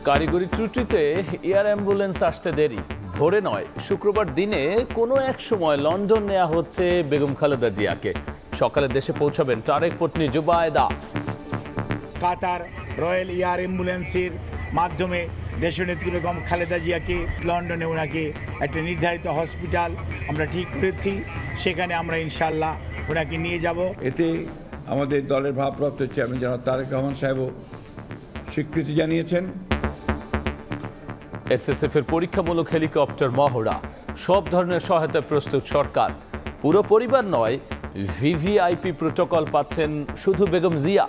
কারিগরি ত্রুটিতে air ambulance আসতে দেরি, ভোরে নয় শুক্রবার দিনে কোনো এক সময় লন্ডন নেওয়া হচ্ছে বেগম খালেদা জিয়াকে। সকালে দেশে পৌঁছাবেন তারেক পত্নী জুবায়েদা। কাতার রয়্যাল এয়ার অ্যাম্বুলেন্সের মাধ্যমে দেশনেত্রী বেগম খালেদা জিয়াকে লন্ডনে ওনাকে একটা নির্ধারিত হসপিটাল আমরা ঠিক করেছি, সেখানে আমরা ইনশাল্লাহ ওনাকে নিয়ে যাব। এতে আমাদের দলের ভারপ্রাপ্ত চেয়ারম্যান জনাব তারেক রহমান সাহেবও স্বীকৃতি জানিয়েছেন। এসএসএফ এর পরীক্ষামূলক হেলিকপ্টার মহড়া, সব ধরনের সহায়তা প্রস্তুত সরকার। পুরো পরিবার নয়, ভিভিআইপি প্রোটোকল পাচ্ছেন শুধু বেগম জিয়া।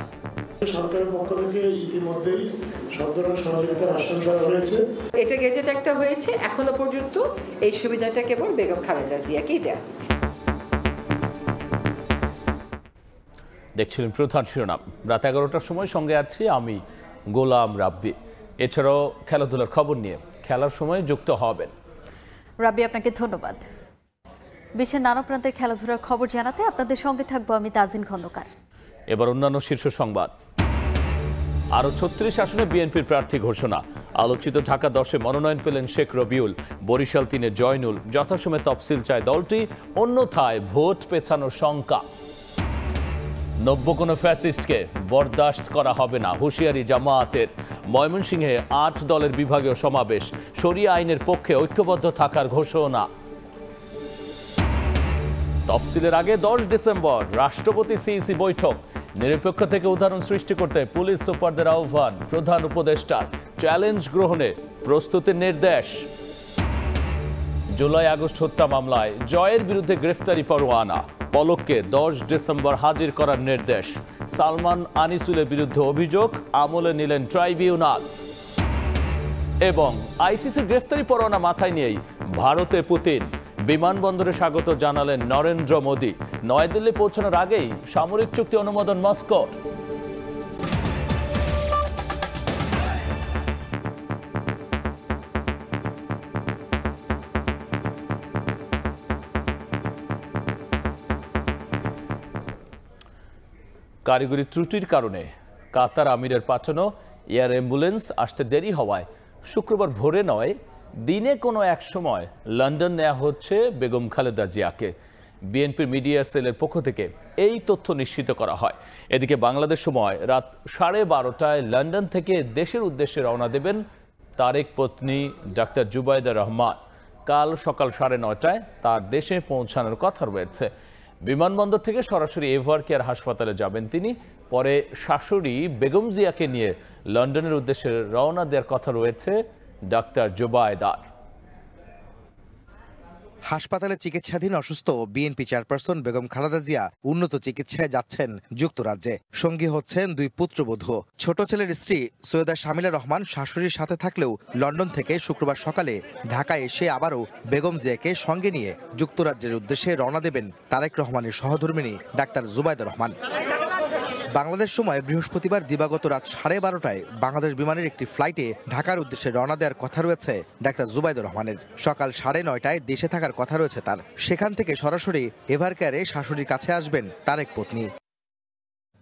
সরকারের পক্ষ থেকে ইতিমধ্যেই সব ধরনের সহযোগিতার আশ্বাস দেওয়া হয়েছে। এটা গেজেট একটা হয়েছে, এখনো পর্যন্ত এই সুবিধাটা কেবল বেগম খালেদা জিয়াকেই দেওয়া হচ্ছে। দেখছিলেন প্রধান শিরোনাম। রাত 11টার সময় সঙ্গে আছি আমি গোলাম রাব্বি। এছাড়াও খেলাধুলার খবর নিয়ে খেলার সময় যুক্ত হবেন। রাব্বি, আপনাকে ধন্যবাদ। বিশ্বের নানা প্রান্তের খেলাধুলার খবর জানাতে আপনাদের সঙ্গে থাকবো আমি তাজিন খন্দকার। এবার অন্যান্য শীর্ষ সংবাদ। আরো 36 আসনে বিএনপির প্রার্থী ঘোষণা। আলোচিত ঢাকা 10-এ মনোনয়ন পেলেন শেখ রবিউল, বরিশাল 3-এ জয়নুল। যথাসময়ে তফসিল চায় দলটি, অন্যথায় ভোট পেছানোর শঙ্কা। নব্য কোনো ফ্যাসিস্টকে বরদাস্ত করা হবে না, হুঁশিয়ারি জামায়াতের। ময়মনসিংহে 8 দলের বিভাগীয় সমাবেশ, শরিয়া আইনের পক্ষে ঐক্যবদ্ধ থাকার ঘোষণা। তফসিলের আগে 10 ডিসেম্বর রাষ্ট্রপতি সিইসি বৈঠক। নিরপেক্ষ থেকে উদাহরণ সৃষ্টি করতে পুলিশ সুপারদের আহ্বান, প্রধান উপদেষ্টার চ্যালেঞ্জ গ্রহণে প্রস্তুতির নির্দেশ। জুলাই আগস্ট হত্যা মামলায় জয়ের বিরুদ্ধে গ্রেফতারি পরোয়ানা, পলককে 10 ডিসেম্বর হাজির করার নির্দেশ। সালমান আনিসুলের বিরুদ্ধে অভিযোগ, আমলে নিলেন ট্রাইব্যুনাল। এবং আইসিসির গ্রেফতারি পরোয়ানা মাথায় নিয়েই ভারতে পুতিন, বিমানবন্দরে স্বাগত জানালেন নরেন্দ্র মোদী। নয়াদিল্লি পৌঁছানোর আগেই সামরিক চুক্তি অনুমোদন মস্কোর। কারিগরি ত্রুটির কারণে কাতার আমিরের পাঠানো এয়ার অ্যাম্বুলেন্স আসতে দেরি হওয়ায় শুক্রবার ভোরে নয় দিনে কোনো এক সময় লন্ডন নেওয়া হচ্ছে বেগম খালেদা জিয়াকে। বিএনপির মিডিয়া সেলের পক্ষ থেকে এই তথ্য নিশ্চিত করা হয়। এদিকে বাংলাদেশ সময় রাত 12:30টায় লন্ডন থেকে দেশের উদ্দেশ্যে রওনা দেবেন তারেক পত্নী ডাক্তার জুবায়েদা রহমান। কাল সকাল 9:30টায় তার দেশে পৌঁছানোর কথা রয়েছে। বিমানবন্দর থেকে সরাসরি এভার কেয়ার হাসপাতালে যাবেন তিনি। পরে শাশুড়ি বেগম জিয়াকে নিয়ে লন্ডনের উদ্দেশ্যে রওনা দেওয়ার কথা রয়েছে ডাক্তার জুবায়েদার। হাসপাতালে চিকিৎসাধীন অসুস্থ বিএনপি চেয়ারপারসন বেগম খালেদা জিয়া উন্নত চিকিৎসায় যাচ্ছেন যুক্তরাজ্যে। সঙ্গী হচ্ছেন 2 পুত্রবধূ। ছোট ছেলের স্ত্রী সৈয়দা শামিলা রহমান শাশুড়ির সাথে থাকলেও লন্ডন থেকে শুক্রবার সকালে ঢাকায় এসে আবারও বেগম জিয়াকে সঙ্গে নিয়ে যুক্তরাজ্যের উদ্দেশ্যে রওনা দেবেন তারেক রহমানের সহধর্মিণী ডাক্তার জুবায়েদা রহমান। বাংলাদেশ সময় বৃহস্পতিবার দিবাগত রাত 12:30টায় বাংলাদেশ বিমানের একটি ফ্লাইটে ঢাকার উদ্দেশ্যে রওনা দেওয়ার কথা রয়েছে ডাক্তার জুবায়েদা রহমানের। সকাল 9:30টায় দেশে থাকার কথা রয়েছে তার। সেখান থেকে সরাসরি এভারকেয়ারে শাশুড়ির কাছে আসবেন তারেক পত্নী।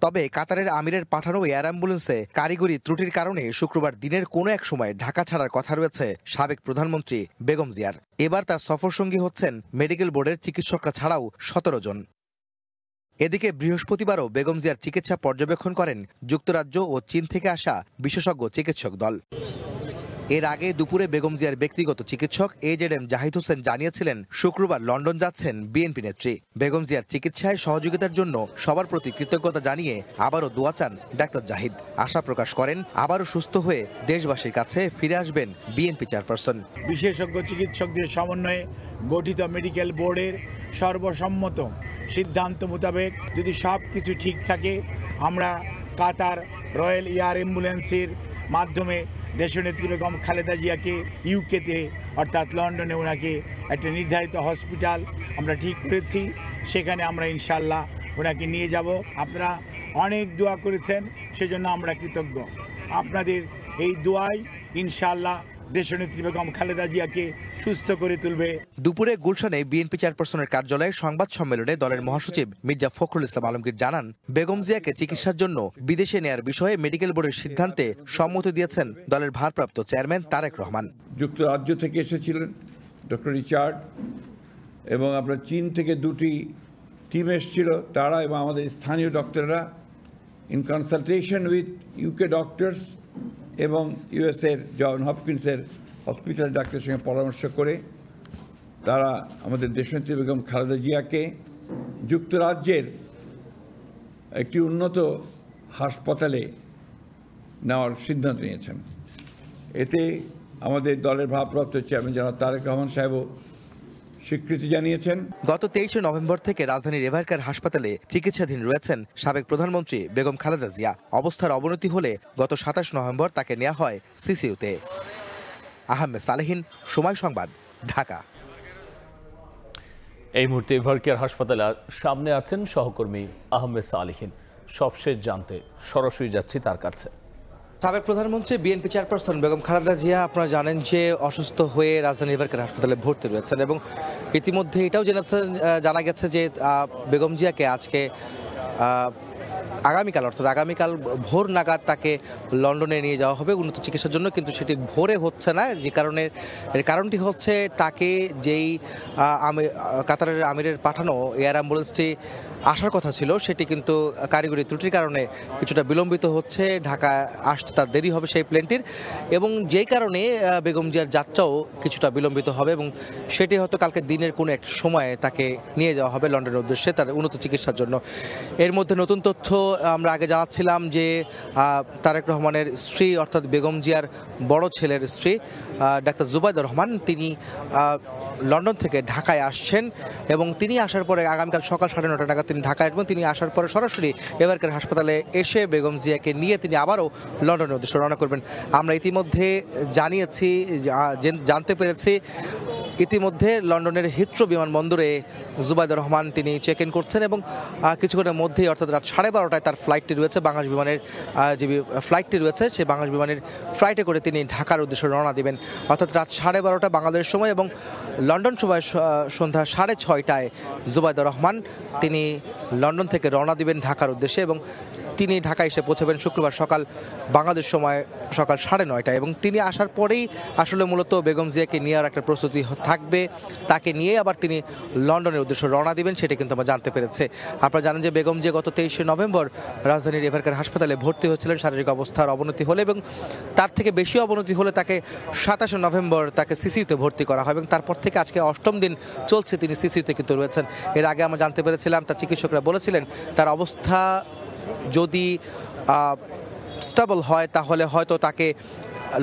তবে কাতারের আমিরের পাঠানো এয়ার অ্যাম্বুলেন্সে কারিগরি ত্রুটির কারণে শুক্রবার দিনের কোনো এক সময় ঢাকা ছাড়ার কথা রয়েছে সাবেক প্রধানমন্ত্রী বেগম জিয়ার। এবার তার সফরসঙ্গী হচ্ছেন মেডিকেল বোর্ডের চিকিৎসকরা ছাড়াও 17 জন। এদিকে বৃহস্পতিবারও বেগম জিয়ার চিকিৎসা পর্যবেক্ষণ করেন যুক্তরাজ্য ও চীন থেকে আসা বিশেষজ্ঞ চিকিৎসক দল। এর আগে দুপুরে বেগম জিয়ার ব্যক্তিগত চিকিৎসক AZM জাহিদ হোসেন জানিয়েছিলেন শুক্রবার লন্ডন যাচ্ছেন বিএনপি নেত্রী। বেগম জিয়ার চিকিৎসায় সহযোগিতার জন্য সবার প্রতি কৃতজ্ঞতা জানিয়ে আবারও দোয়া চান ডাক্তার জাহিদ। আশা প্রকাশ করেন আবারও সুস্থ হয়ে দেশবাসীর কাছে ফিরে আসবেন বিএনপি চেয়ারপারসন। বিশেষজ্ঞ চিকিৎসকদের সমন্বয়ে গঠিত মেডিকেল বোর্ডের সর্বসম্মত সিদ্ধান্ত মোতাবেক যদি সব কিছু ঠিক থাকে, আমরা কাতার রয়্যাল এয়ার অ্যাম্বুলেন্সের মাধ্যমে দেশনেত্রী বেগম খালেদা জিয়াকে ইউকেতে অর্থাৎ লন্ডনে ওনাকে একটা নির্ধারিত হসপিটাল আমরা ঠিক করেছি, সেখানে আমরা ইনশাল্লাহ ওনাকে নিয়ে যাব। আপনারা অনেক দোয়া করেছেন, সেজন্য আমরা কৃতজ্ঞ। আপনাদের এই দোয়াই ইনশাল্লাহ দেশনেত্রী বেগম খালেদা জিয়াকে সুস্থ করে তুলবে। দুপুরে গুলশানে বিএনপি চেয়ারপারসনের কার্যালয়ে সংবাদ সম্মেলনে দলের মহাসচিব মির্জা ফখরুল ইসলাম আলমগীর জানান, বেগম জিয়াকে চিকিৎসার জন্য বিদেশে নেয়ার বিষয়ে মেডিকেল বোর্ডের সিদ্ধান্তে সম্মতি দিয়েছেন দলের ভারপ্রাপ্ত চেয়ারম্যান তারেক রহমান। যুক্তরাজ্য থেকে এসেছিলেন ডক্টর রিচার্ড, এবং আপনার চীন থেকে দুটি টিম এসেছিল, তারা এবং আমাদের স্থানীয় ডক্টররা in consultation with UK doctors এবং ইউএসএর জন হপকিন্সের হসপিটাল ডাক্তারের সঙ্গে পরামর্শ করে তারা আমাদের দেশনেত্রী বেগম খালেদা জিয়াকে যুক্তরাজ্যের একটি উন্নত হাসপাতালে নেওয়ার সিদ্ধান্ত নিয়েছেন। এতে আমাদের দলের ভারপ্রাপ্ত চেয়ারম্যান জনাব তারেক রহমান সাহেবও স্বীকৃতি জানিয়েছেন। গত 23 নভেম্বর থেকে রাজধানীর এভারকেয়ার হাসপাতালে চিকিৎসাধীন রয়েছেন সাবেক প্রধানমন্ত্রী বেগম খালেদা জিয়া। অবস্থার অবনতি হলে গত 27 নভেম্বর তাকে নেওয়া হয় সিসিইউতে। আহমেদ সালেহিন, সময় সংবাদ, ঢাকা। এই মুহূর্তে এভারকেয়ার হাসপাতালে সামনে আছেন সহকর্মী আহমেদ সালেহিন। সবশেষ জানতে সরাসরি যাচ্ছি তার কাছে। সাবেক প্রধানমন্ত্রী বিএনপি চেয়ারপারসন বেগম খালেদা জিয়া আপনারা জানেন যে অসুস্থ হয়ে রাজধানী এভারকেয়ার হাসপাতালে ভর্তি রয়েছেন, এবং ইতিমধ্যে এটাও জানা গেছে যে বেগম জিয়াকে আজকে আগামীকাল অর্থাৎ আগামীকাল ভোর নাগাদ তাকে লন্ডনে নিয়ে যাওয়া হবে উন্নত চিকিৎসার জন্য, কিন্তু সেটি ভোরে হচ্ছে না। যে কারণটি হচ্ছে তাকে যেই কাতারের আমিরের পাঠানো এয়ার অ্যাম্বুলেন্সটি আসার কথা ছিল সেটি কিন্তু কারিগরি ত্রুটির কারণে কিছুটা বিলম্বিত হচ্ছে। ঢাকা আসতে তার দেরি হবে সেই প্লেনটির, এবং যেই কারণে বেগম জিয়ার যাত্রাও কিছুটা বিলম্বিত হবে, এবং সেটি হয়তো কালকে দিনের কোনো এক সময়ে তাকে নিয়ে যাওয়া হবে লন্ডনের উদ্দেশ্যে তার উন্নত চিকিৎসার জন্য। এর মধ্যে নতুন তথ্য আমরা আগে জানাচ্ছিলাম যে তারেক রহমানের স্ত্রী অর্থাৎ বেগম জিয়ার বড় ছেলের স্ত্রী ডাক্তার জুবাইদা রহমান, তিনি লন্ডন থেকে ঢাকায় আসছেন, এবং তিনি আসার পরে আগামীকাল সকাল 9:30 নাগাদ তিনি ঢাকায় আসবেন। তিনি আসার পরে সরাসরি এভারকেয়ার হাসপাতালে এসে বেগম জিয়াকে নিয়ে তিনি আবারও লন্ডনের উদ্দেশ্যে রওনা করবেন। আমরা ইতিমধ্যে জানতে পেরেছি ইতিমধ্যে লন্ডনের হিথ্রো বিমানবন্দরে জুবাইদা রহমান তিনি চেক ইন করছেন, এবং কিছুক্ষণের মধ্যেই অর্থাৎ রাত 12:30টায় তার ফ্লাইটটি রয়েছে, বাংলাদেশ বিমানের যে ফ্লাইটটি রয়েছে সেই বাংলাদেশ বিমানের ফ্লাইটে করে তিনি ঢাকার উদ্দেশ্যে রওনা দেবেন, অর্থাৎ রাত 12:30 বাংলাদেশ সময়, এবং লন্ডন সময় সন্ধ্যা 6:30টায় জুবাইদা রহমান তিনি লন্ডন থেকে রওনা দিবেন ঢাকার উদ্দেশ্যে, এবং তিনি ঢাকায় এসে পৌঁছাবেন শুক্রবার সকাল বাংলাদেশ সময় সকাল 9:30টায়। এবং তিনি আসার পরেই আসলে মূলত বেগম জিয়াকে নেওয়ার একটা প্রস্তুতি থাকবে, তাকে নিয়ে আবার তিনি লন্ডনের উদ্দেশ্যে রওনা দিবেন, সেটি কিন্তু আমরা জানতে পেরেছি। আপনারা জানেন যে বেগম জিয়া গত 23 নভেম্বর রাজধানীর এভারকেয়ার হাসপাতালে ভর্তি হয়েছিলেন শারীরিক অবস্থার অবনতি হলে, এবং তার থেকে বেশি অবনতি হলে তাকে 27 নভেম্বর তাকে সিসিইউতে ভর্তি করা হয়, এবং তারপর থেকে আজকে 8ম দিন চলছে তিনি সিসিইউতে কিন্তু রয়েছেন। এর আগে আমরা জানতে পেরেছিলাম তার চিকিৎসকরা বলেছিলেন তার অবস্থা যদি স্টেবল হয় তাহলে হয়তো তাকে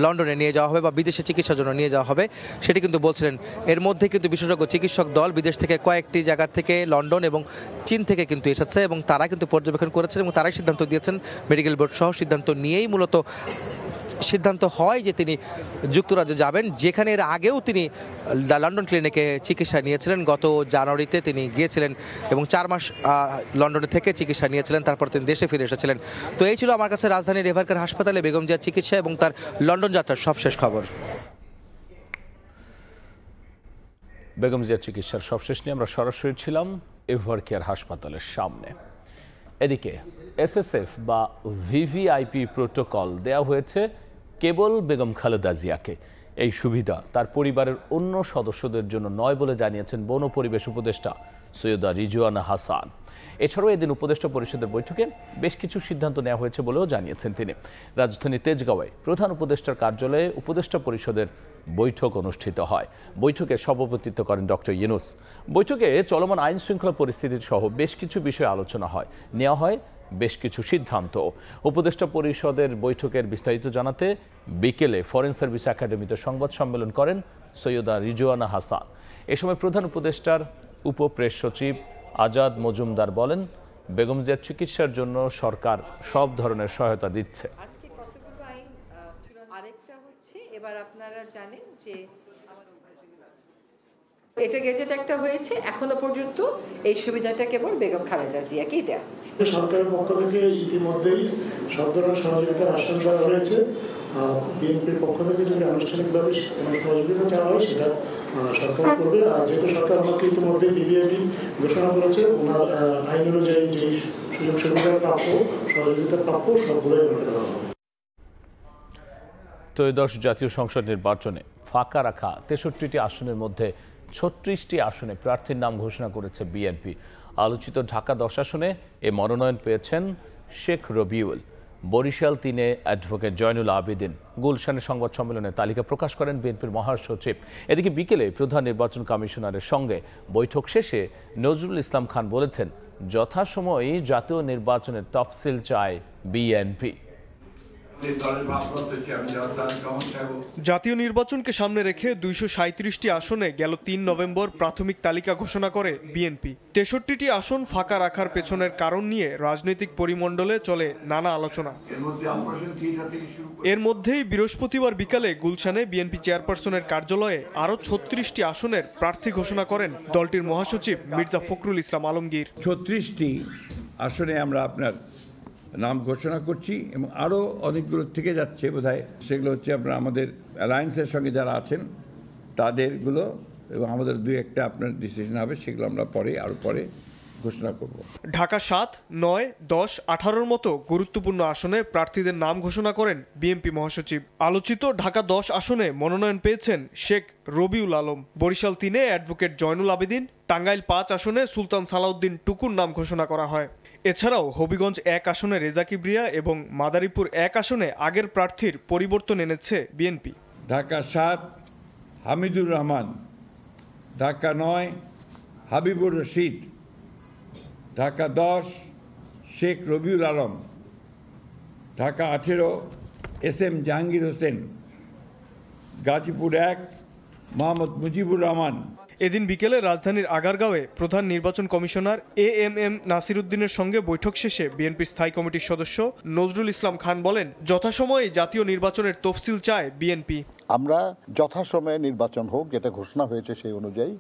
লন্ডনে নিয়ে যাওয়া হবে বা বিদেশে চিকিৎসার জন্য নিয়ে যাওয়া হবে, সেটি কিন্তু বলছিলেন। এর মধ্যে কিন্তু বিশেষজ্ঞ চিকিৎসক দল বিদেশ থেকে কয়েকটি জায়গা থেকে লন্ডন এবং চীন থেকে কিন্তু এসেছে, এবং তারা কিন্তু পর্যবেক্ষণ করেছেন এবং তারাই সিদ্ধান্ত দিয়েছেন, মেডিকেল বোর্ড সহ সিদ্ধান্ত নিয়েই মূলত সিদ্ধান্ত হয় যে তিনি যুক্তরাজ্যে যাবেন, যেখানে এর আগেও তিনি লন্ডন ক্লিনিকে চিকিৎসা নিয়েছিলেন। গত জানুয়ারিতে তিনি গিয়েছিলেন এবং 4 মাস লন্ডনে থেকে চিকিৎসা নিয়েছিলেন, তারপর তিনি দেশে ফিরে এসেছিলেন। তো এই ছিল আমার কাছে রাজধানীর এভারকেয়ার হাসপাতালে বেগম জিয়ার চিকিৎসা এবং তার লন্ডন যাত্রার সবশেষ খবর। বেগম জিয়ার চিকিৎসার সবশেষ নিয়ে আমরা সরাসরি ছিলাম এভারকেয়ার হাসপাতালের সামনে। এদিকে এসএসএফ বা ভিভিআইপি প্রোটোকল দেওয়া হয়েছে কেবল বেগম খালেদা জিয়াকে। এই সুবিধা তার পরিবারের অন্য সদস্যদের জন্য নয় বলে জানিয়েছেন বন পরিবেশ উপদেষ্টা সৈয়দা রিজওয়ানা হাসান। এছাড়াও এদিন উপদেষ্টা পরিষদের বৈঠকে বেশ কিছু সিদ্ধান্ত নেওয়া হয়েছে বলেও জানিয়েছেন তিনি। রাজধানীর তেজগাঁওয়ে প্রধান উপদেষ্টার কার্যালয়ে উপদেষ্টা পরিষদের বৈঠক অনুষ্ঠিত হয়। বৈঠকে সভাপতিত্ব করেন ডক্টর ইউনূস। বৈঠকে চলমান আইন শৃঙ্খলা পরিস্থিতি সহ বেশ কিছু বিষয়ে আলোচনা হয়, নেওয়া হয় বেশ কিছু সিদ্ধান্ত। উপদেষ্টা পরিষদের বৈঠকের বিস্তারিত জানাতে বিকেলে ফরেন সার্ভিস একাডেমিতে সংবাদ সম্মেলন করেন সৈয়দা রিজওয়ানা হাসান। এ সময় প্রধান উপদেষ্টার উপপ্রেস সচিব আজাদ মজুমদার বলেন, বেগম জিয়ার চিকিৎসার জন্য সরকার সব ধরনের সহায়তা দিচ্ছে। আজকে কতগুলো আইন আরেকটা হচ্ছে, এবার আপনারা জানেন যে এটা গেজেট একটা হয়েছে, এখনো পর্যন্ত এই সুবিধাটা কেবল বেগম খালেদা জিয়াকেই দেওয়া হচ্ছে। সরকারের পক্ষ থেকে ইতিমধ্যেই সব ধরনের সহযোগিতার আশ্বাস দেওয়া হয়েছে। বিএনপির পক্ষ থেকে যদি আনুষ্ঠানিকভাবে কোনো সহযোগিতা চাওয়া হয় সেটা সরকার করবে। আর যেহেতু সরকার আমাকে ইতিমধ্যে বিবিআইপি ঘোষণা করেছে, ওনার আইন অনুযায়ী যে সুযোগ সুবিধা প্রাপ্য, সহযোগিতা প্রাপ্য সবগুলোই আমাকে দেওয়া হবে। ত্রয়োদশ জাতীয় সংসদ নির্বাচনে ফাঁকা রাখা 63টি আসনের মধ্যে 36টি আসনে প্রার্থীর নাম ঘোষণা করেছে বিএনপি। আলোচিত ঢাকা 10 আসনে এ মনোনয়ন পেয়েছেন শেখ রবিউল। বরিশাল 3-এ অ্যাডভোকেট জয়নুল আবেদিন। গুলশানে সংবাদ সম্মেলনে তালিকা প্রকাশ করেন বিএনপির মহাসচিব। এদিকে বিকেলে প্রধান নির্বাচন কমিশনারের সঙ্গে বৈঠক শেষে নজরুল ইসলাম খান বলেছেন, যথাসময়ে জাতীয় নির্বাচনের তফসিল চায় বিএনপি। জাতীয় নির্বাচনকে সামনে রেখে 237টি আসনে গেল 3 নভেম্বর প্রাথমিক তালিকা ঘোষণা করে বিএনপি। 63টি আসন ফাঁকা রাখার পেছনের কারণ নিয়ে রাজনৈতিক পরিমণ্ডলে চলে নানা আলোচনা। এর মধ্যেই বৃহস্পতিবার বিকালে গুলশানে বিএনপি চেয়ারপারসনের কার্যালয়ে আরও 36টি আসনের প্রার্থী ঘোষণা করেন দলটির মহাসচিব মির্জা ফখরুল ইসলাম আলমগীর। 36টি আসনে আমরা আপনার নাম ঘোষণা করছি এবং আরও অনেকগুলো থেকে যাচ্ছে বোধহয়। সেগুলো হচ্ছে আপনার আমাদের অ্যালায়েন্সের সঙ্গে যারা আছেন তাদেরগুলো, এবং আমাদের 2-1টা আপনার ডিসিশন হবে, সেগুলো আমরা আরও পরে ঘোষণা করব। ঢাকা 7, 9, 10, 18-র মতো গুরুত্বপূর্ণ আসনে প্রার্থীদের নাম ঘোষণা করেন বিএনপি মহাসচিব। আলোচিত ঢাকা 10 আসনে মনোনয়ন পেয়েছেন শেখ রবিউল আলম। বরিশাল 3-এ অ্যাডভোকেট জয়নুল আবেদিন। টাঙ্গাইল 5 আসনে সুলতান সালাউদ্দিন টুকুর নাম ঘোষণা করা হয়। এছাড়াও হবিগঞ্জ 1 আসনে রেজা কিবরিয়া এবং মাদারীপুর 1 আসনে আগের প্রার্থীর পরিবর্তন এনেছে বিএনপি। ঢাকা 7 হামিদুর রহমান, ঢাকা 9 হাবিবুর রশিদ, ঢাকা 10 শেখ রবিউল আলম, ঢাকা 18 SM জাহাঙ্গীর হোসেন, গাজীপুর 1 মোহাম্মদ মুজিবুর রহমান। এদিন বিকেলে রাজধানীর আগারগাঁওয়ে প্রধান নির্বাচন কমিশনার AMM নাসির উদ্দিনের সঙ্গে বৈঠক শেষে বিএনপির স্থায়ী কমিটির সদস্য নজরুল ইসলাম খান বলেন, যথাসময়ে জাতীয় নির্বাচনের তফসিল চায় বিএনপি। আমরা যথাসময়ে নির্বাচন হোক, যেটা ঘোষণা হয়েছে সেই অনুযায়ী,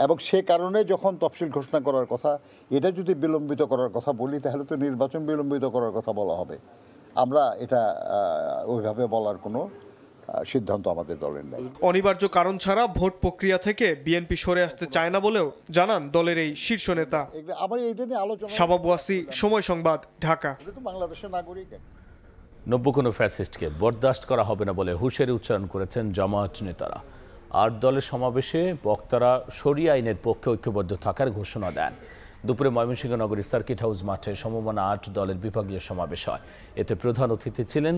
এবং সে কারণে যখন তফসিল ঘোষণা করার কথা, এটা যদি বিলম্বিত করার কথা বলি তাহলে তো নির্বাচন বিলম্বিত করার কথা বলা হবে। আমরা এটা ওইভাবে বলার কোনো সিদ্ধান্ত আমাদের দলের নেই। অনিবার্য কারণ ছাড়া ভোট প্রক্রিয়া থেকে বিএনপি সরে আসতে চায় না বলেও জানান দলের এই শীর্ষ নেতা। শাবাব ওয়াসি, সময় সংবাদ, ঢাকা। বাংলাদেশের নাগরিক। নব্য কোনো ফ্যাসিস্টকে বরদাস্ত করা হবে না বলে হুঁশিয়ারি উচ্চারণ করেছেন জামায়াত নেতারা। 8 দলের সমাবেশে বক্তারা শরিয়া আইনের পক্ষে ঐক্যবদ্ধ থাকার ঘোষণা দেন। দুপুরে ময়মনসিংহ নগরীর সার্কিট হাউস মাঠে সমমান 8 দলের বিভাগীয় সমাবেশ হয়। এতে প্রধান অতিথি ছিলেন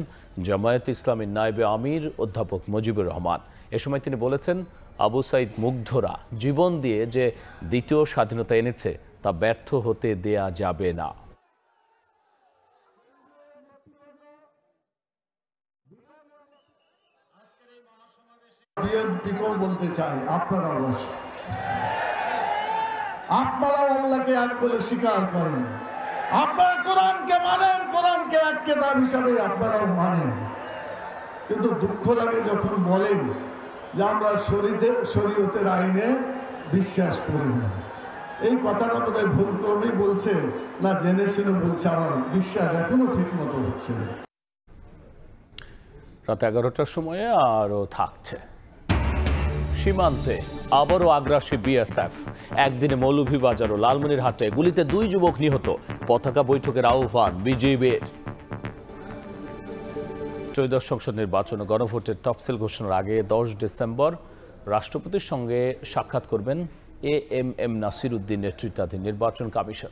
জামায়াতে ইসলামীর নায়েবে আমির অধ্যাপক মুজিবুর রহমান। এ সময় তিনি বলেছেন, আবু সাইদ মুগ্ধরা জীবন দিয়ে যে দ্বিতীয় স্বাধীনতা এনেছে তা ব্যর্থ হতে দেয়া যাবে না। বিএনপিকেও বলতে চাই, আপনারাও বসে, আপনারাও আল্লাহকে এক বলে স্বীকার করেন, আপনারা কোরআনকে মানেন, কোরআনকে এক কিতাব হিসাবে আপনারাও মানেন, কিন্তু দুঃখ লাগে যখন বলেন যে আমরা শরীয়তের আইনে বিশ্বাস করি না। এই কথাটা বোধহয় ভুল করেই বলছে না জেনে শুনে বলছে, আমার বিশ্বাস এখনো ঠিক মতো হচ্ছে না। রাত 11টার সময়ে আরও থাকছে। সীমান্তে আবারও আগ্রাসী বিএসএফ। একদিনে মৌলভীবাজার ও লালমনিরহাটে গুলিতে 2 যুবক নিহত। পতাকা বৈঠকের আহ্বান বিজেপির। ত্রয়োদশ সংসদ নির্বাচন ও গণভোটের তফসিল ঘোষণার আগে 10 ডিসেম্বর রাষ্ট্রপতির সঙ্গে সাক্ষাৎ করবেন AMM নাসির উদ্দিন নেতৃত্বাধীন নির্বাচন কমিশন।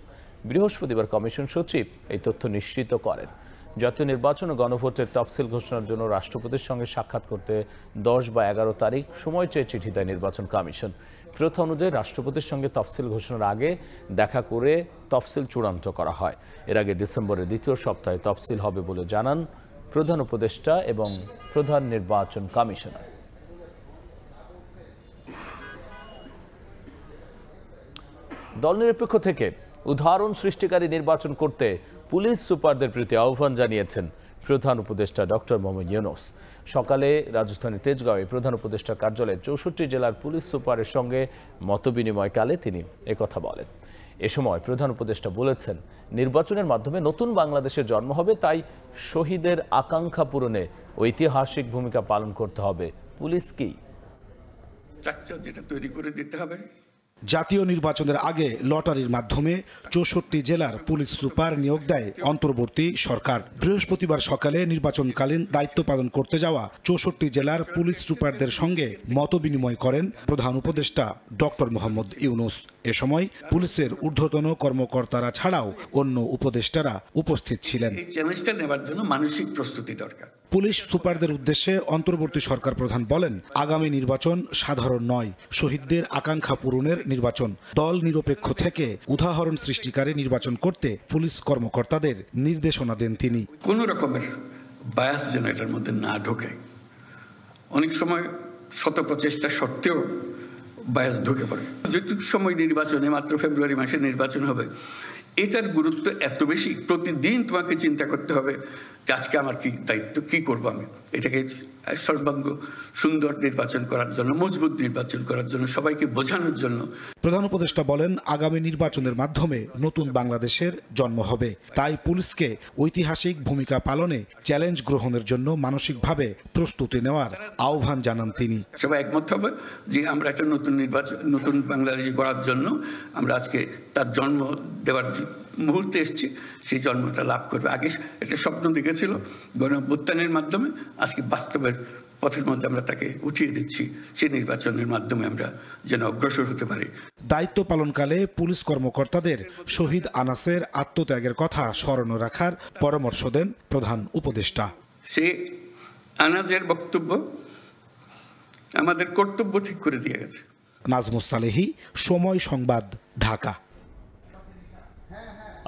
বৃহস্পতিবার কমিশন সচিব এই তথ্য নিশ্চিত করেন। জাতীয় নির্বাচন ও গণভোটের তফসিল ঘোষণার জন্য রাষ্ট্রপতির সঙ্গে সাক্ষাৎ করতে 10 বা 11 তারিখ সময় চেয়ে চিঠি দেয় নির্বাচন কমিশন। প্রথা অনুযায়ী রাষ্ট্রপতির সঙ্গে তফসিল ঘোষণার আগে দেখা করে তফসিল চূড়ান্ত করা হয়। এর আগে ডিসেম্বরের 2য় সপ্তাহে তফসিল হবে বলে জানান প্রধান উপদেষ্টা এবং প্রধান নির্বাচন কমিশনার। দলনিরপেক্ষ থেকে উদাহরণ সৃষ্টিকারী নির্বাচন করতে পুলিশ সুপারদের প্রতি আহ্বান জানিয়েছেন প্রধান উপদেষ্টা ডক্টর মোহাম্মদ ইউনূস। সকালে রাজধানীর তেজগাঁওয়ে প্রধান উপদেষ্টার কার্যালয়ে 64 জেলার পুলিশ সুপারের সঙ্গে মতবিনিময়কালে তিনি একথা বলেন। এ সময় প্রধান উপদেষ্টা বলেছেন, নির্বাচনের মাধ্যমে নতুন বাংলাদেশের জন্ম হবে, তাই শহীদের আকাঙ্ক্ষা পূরণে ঐতিহাসিক ভূমিকা পালন করতে হবে পুলিশকেই। স্ট্রাকচার যেটা তৈরি করে দিতে হবে। জাতীয় নির্বাচনের আগে লটারির মাধ্যমে 64 জেলার পুলিশ সুপার নিয়োগ দেয় অন্তর্বর্তী সরকার। বৃহস্পতিবার সকালে নির্বাচনকালীন দায়িত্ব পালন করতে যাওয়া 64 জেলার পুলিশ সুপারদের সঙ্গে মতবিনিময় করেন প্রধান উপদেষ্টা ডক্টর মোহাম্মদ ইউনূস। এ সময় পুলিশের ঊর্ধ্বতন কর্মকর্তারা ছাড়াও অন্য উপদেষ্টারা উপস্থিত ছিলেন। এই চ্যালেঞ্জটা নেওয়ার জন্য মানসিক প্রস্তুতি দরকার। পুলিশ সুপারদের উদ্দেশ্যে অন্তর্বর্তী সরকার প্রধান বলেন, আগামী নির্বাচন সাধারণ নয়, শহীদদের আকাঙ্ক্ষা পূরণের নির্বাচন। দল নিরপেক্ষ থেকে উদাহরণ সৃষ্টিকারী নির্বাচন করতে পুলিশ কর্মকর্তাদের নির্দেশনা দেন তিনি। কোন রকমের বায়াস যেন এটার মধ্যে না ঢোকে। অনেক সময় শত প্রচেষ্টা সত্ত্বেও বায়াস ঢুকে পড়ে। যেটুকু সময় নির্বাচনে, মাত্র ফেব্রুয়ারি মাসে নির্বাচন হবে, এটার গুরুত্ব এত বেশি, প্রতিদিন তোমাকে চিন্তা করতে হবে যে আজকে আমার কি দায়িত্ব, কি করবো আমি। এটাকে সর্বাঙ্গ সুন্দর নির্বাচন করার জন্য, মজবুত নির্বাচন করার জন্য, সবাইকে বোঝানোর জন্য। প্রধান উপদেষ্টা বলেন, আগামী নির্বাচনের মাধ্যমে নতুন বাংলাদেশের জন্ম হবে, তাই পুলিশকে ঐতিহাসিক ভূমিকা পালনে চ্যালেঞ্জ গ্রহণের জন্য মানসিকভাবে প্রস্তুতি নেওয়ার আহ্বান জানান তিনি। সবাই একমত হবে যে আমরা একটা নতুন বাংলাদেশ গড়ার জন্য আমরা আজকে তার জন্ম দেওয়ার মুহূর্তে এসেছি, সেই জন্মটা লাভ করবে। আগে একটা স্বপ্ন দেখেছিল গণঅভ্যুত্থানের মাধ্যমে, আজকে বাস্তবের পথের মধ্যে আমরা তাকে উঠিয়ে দিচ্ছি। সেই নির্বাচনের মাধ্যমে আমরা যেন অগ্রসর হতে পারি। দায়িত্ব পালনকালে পুলিশ কর্মকর্তাদের শহীদ আনাসের আত্মত্যাগের কথা স্মরণ রাখার পরামর্শ দেন প্রধান উপদেষ্টা। সে আনাজের বক্তব্য আমাদের কর্তব্য ঠিক করে দিয়ে গেছে। নাজমুস সালেহী, সময় সংবাদ, ঢাকা।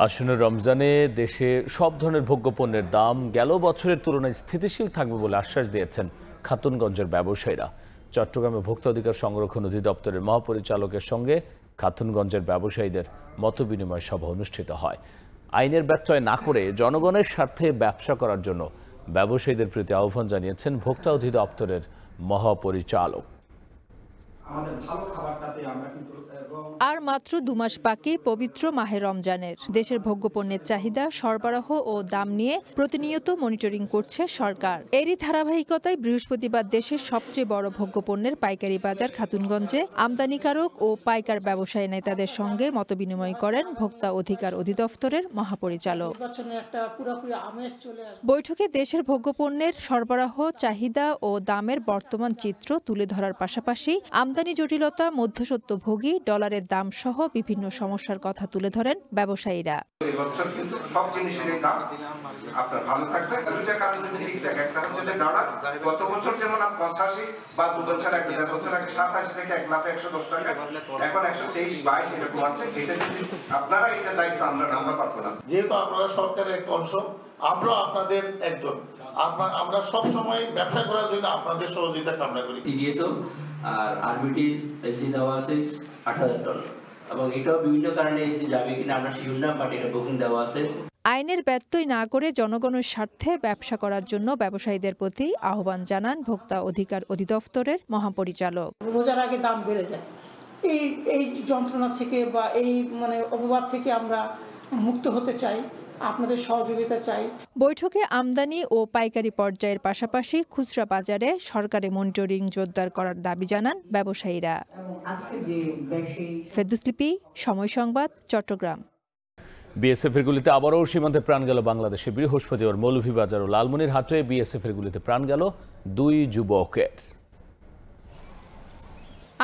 আসন্ন রমজানে দেশে সব ধরনের ভোগ্যপণ্যের দাম গেল বছরের তুলনায় স্থিতিশীল থাকবে বলে আশ্বাস দিয়েছেন খাতুনগঞ্জের ব্যবসায়ীরা। চট্টগ্রামে ভোক্তা অধিকার সংরক্ষণ অধিদপ্তরের মহাপরিচালকের সঙ্গে খাতুনগঞ্জের ব্যবসায়ীদের মতবিনিময় সভা অনুষ্ঠিত হয়। আইনের ব্যত্যয় না করে জনগণের স্বার্থে ব্যবসা করার জন্য ব্যবসায়ীদের প্রতি আহ্বান জানিয়েছেন ভোক্তা অধিদপ্তরের মহাপরিচালক। আর মাত্র 2 মাস বাকি পবিত্র মাহে রমজানের। দেশের ভোগ্যপণ্যের চাহিদা, সরবরাহ ও দাম নিয়ে প্রতিনিয়ত মনিটরিং করছে সরকার। এরই ধারাবাহিকতায় বৃহস্পতিবার দেশের সবচেয়ে বড় ভোগ্যপণ্যের পাইকারি বাজার খাতুনগঞ্জে আমদানিকারক ও পাইকার ব্যবসায়ী নেতাদের সঙ্গে মতবিনিময় করেন ভোক্তা অধিকার অধিদপ্তরের মহাপরিচালক। বৈঠকে দেশের ভোগ্যপণ্যের সরবরাহ, চাহিদা ও দামের বর্তমান চিত্র তুলে ধরার পাশাপাশি আমদানি জটিলতা, মধ্যস্বত্বভোগী, ডলারের দাম সহ বিভিন্ন সমস্যার কথা তুলে ধরেন ব্যবসায়ীরা। সব জিনিসের দাম আপনার ভালো থাকবে, দুইটা কারণ যদি ঠিক থাকে। একটা হচ্ছে যে ডলার গত বছর যেমন 85 বা 2 বছর আগে 87 থেকে 1,110 টাকা, এখন 123-22 এরকম আছে। এটা যদি আপনারা এটা দায়িত্ব আমরা পারবো না। যেহেতু আপনারা সরকারের একটা অংশ, আমরা আপনাদের একজন, আমরা সব সময় ব্যবসা করার জন্য আপনাদের সহযোগিতা কামনা করি। টিডিএসও আর আরবিটি এলসি দেওয়া আছে $8,000 এবং এটাও বিভিন্ন কারণে এসে যাবে কিনা আমরা শিওর না, বাট এটা বুকিং দেওয়া আছে। আইনের ব্যত্যয় না করে জনগণের স্বার্থে ব্যবসা করার জন্য ব্যবসায়ীদের প্রতি আহ্বান জানান ভোক্তা অধিকার অধিদপ্তরের মহাপরিচালক। রোজার আগে দাম বেড়ে যায়, এই যন্ত্রণা থেকে বা এই অপবাদ থেকে আমরা মুক্ত হতে চাই, আপনাদের সহযোগিতা চাই। বৈঠকে আমদানি ও পাইকারি পর্যায়ের পাশাপাশি খুচরা বাজারে সরকারি মনিটরিং জোরদার করার দাবি জানান ব্যবসায়ীরা। ফেরদৌস লিপি, সময় সংবাদ, চট্টগ্রাম। বিএসএফ এর গুলিতে আবারও সীমান্তে প্রাণ গেল বাংলাদেশে। বৃহস্পতিবার মৌলভীবাজার ও লালমনিরহাটে বিএসএফ এর গুলিতে প্রাণ গেল 2 যুবকের।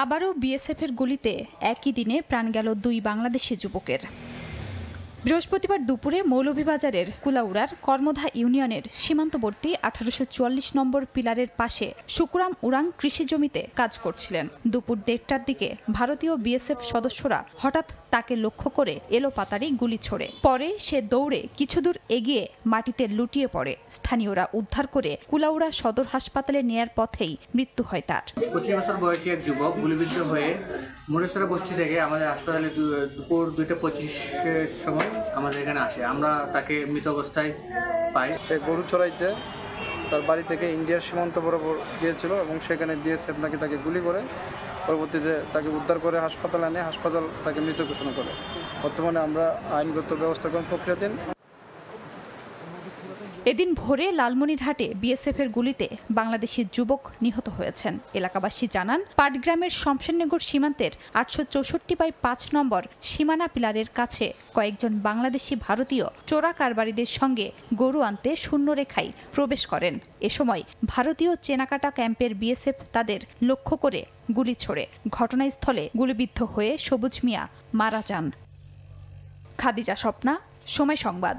আবারও বিএসএফ এর গুলিতে একই দিনে প্রাণ গেল 2 বাংলাদেশি যুবকের। বৃহস্পতিবার দুপুরে মৌলভীবাজারের কুলাউড়ার কর্মধা ইউনিয়নের সীমান্তবর্তী 1844 নম্বর পিলারের পাশে শুকুরাম উরাং কৃষি জমিতে কাজ করছিলেন। দুপুর 1:30টার দিকে ভারতীয় বিএসএফ সদস্যরা হঠাৎ তাকে লক্ষ্য করে এলোপাতাড়ি গুলি ছোড়ে। পরে সে দৌড়ে কিছু দূর এগিয়ে মাটিতে লুটিয়ে পড়ে। স্থানীয়রা উদ্ধার করে কুলাউড়া সদর হাসপাতালে নেয়ার পথেই মৃত্যু হয় তার। 25 বছর বয়সী এক যুবক গুলিবিদ্ধ হয়ে মুরেশ্বরা বস্তি থেকে আমাদের হাসপাতালে দুপুর 2:25-এর সময় আমাদের এখানে আসে। আমরা তাকে মৃত অবস্থায় পাই। সে গরু চড়াইতে তার বাড়ি থেকে ইন্ডিয়ার সীমান্ত বরাবর গিয়েছিল এবং সেখানে বিএসএফ নাকি তাকে গুলি করে পরবর্তীতে তাকে উদ্ধার করে হাসপাতালে আনে, হাসপাতাল তাকে মৃত ঘোষণা করে। বর্তমানে আমরা আইনগত ব্যবস্থা গ্রহণ প্রক্রিয়াধীন। এদিন ভোরে লালমনিরহাটে বিএসএফের গুলিতে বাংলাদেশি যুবক নিহত হয়েছেন। এলাকাবাসী জানান, পাটগ্রামের শমশেরনগর সীমান্তের 864/5 নম্বর সীমানা পিলারের কাছে কয়েকজন বাংলাদেশি ভারতীয় চোরা কারবারিদের সঙ্গে গরু আনতে শূন্যরেখায় প্রবেশ করেন। এ সময় ভারতীয় চেনাকাটা ক্যাম্পের বিএসএফ তাদের লক্ষ্য করে গুলি ছোড়ে। ঘটনাস্থলে গুলিবিদ্ধ হয়ে সবুজ মিয়া মারা যান। খাদিজা স্বপ্না, সময় সংবাদ।